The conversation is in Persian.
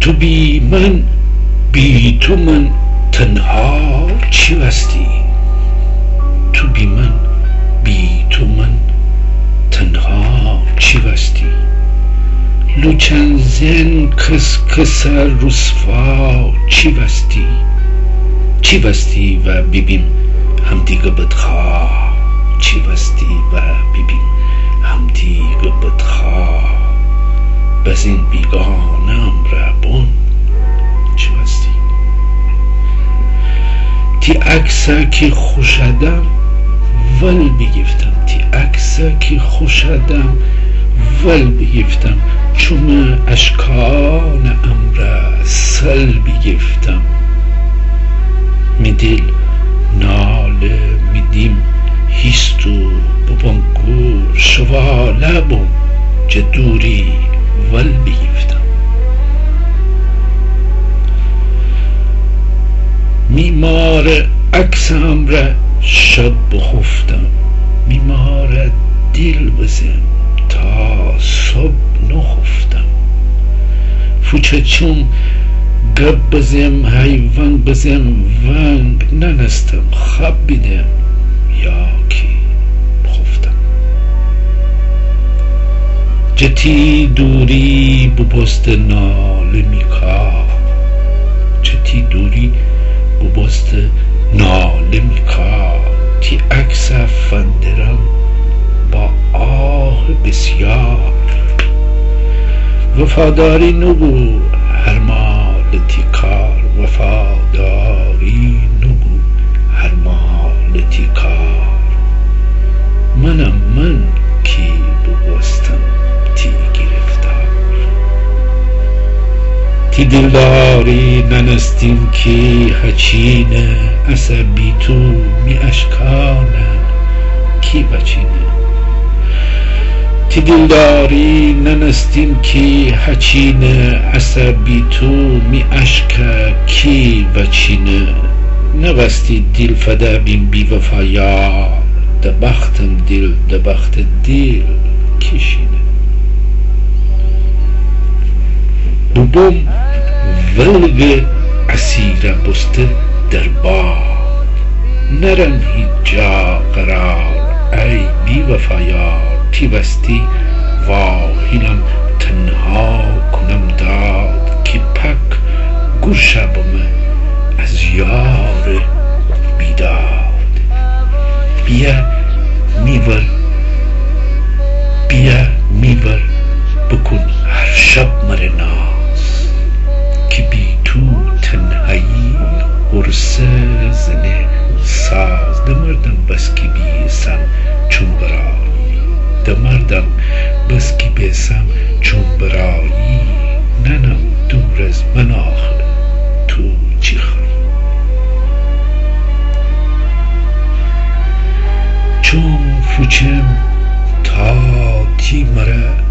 تو بی من بی تو من تنها چی وستی؟ تو بی من بی تو من تنها چی وستی؟ لوچن زن کس کسر رسوا چی وستی؟ چی وستی و ببین همدیگه بدخواه چی وستی و ببین همدیگه بدخواه بس این بیگانم ربون چی وستی؟ تی عکسه که خوشدم ول بگفتم تی عکسه که خوشدم ول بگفتم چون اشکان امره سل بگفتم می دل ناله می دیم هیستو ببانگو شواله بوم چه دوری ول بگفتم میمار عکس امره شب بخفتم میمار دل بزم تا صبح نخفتم فوچه چون گب بزم حیوان بزم ونگ ننستم خب بیدم یا کی بخفتم جتی دوری ببست ناله میکا جتی دوری ببست ناله میکا تی عکس فندرم با آه بسیار وفاداری نبو هر مال تی کار وفاداری نبو هر مال تی کار منم من کی ببستم تی گرفتار تی دلداری ننستیم کی هچینه عصبی تو می اشکانه کی بچینه تی دلداری ننستیم کی هچینه عصبی تو می اشکه کی بچینه نوستی دل فدا بین بی وفایا ده بختم دل ده بخت دل کشینه بوم ولگ اسیره بسته در باد نرم هیچ جا قرار ای بی وفایا تی بستی واهیلم تنها کنم داد که پک گوشبم از یار بیداد بیا میور بکن هر شب مره ناز که بی تو تنهایی قرصه زنه ساز دمردم بس که بیسم چون برایی دمردم بس که بیسم چون برایی ننم دور از من آخر تو چی خواهی چون فوچم تا تی مره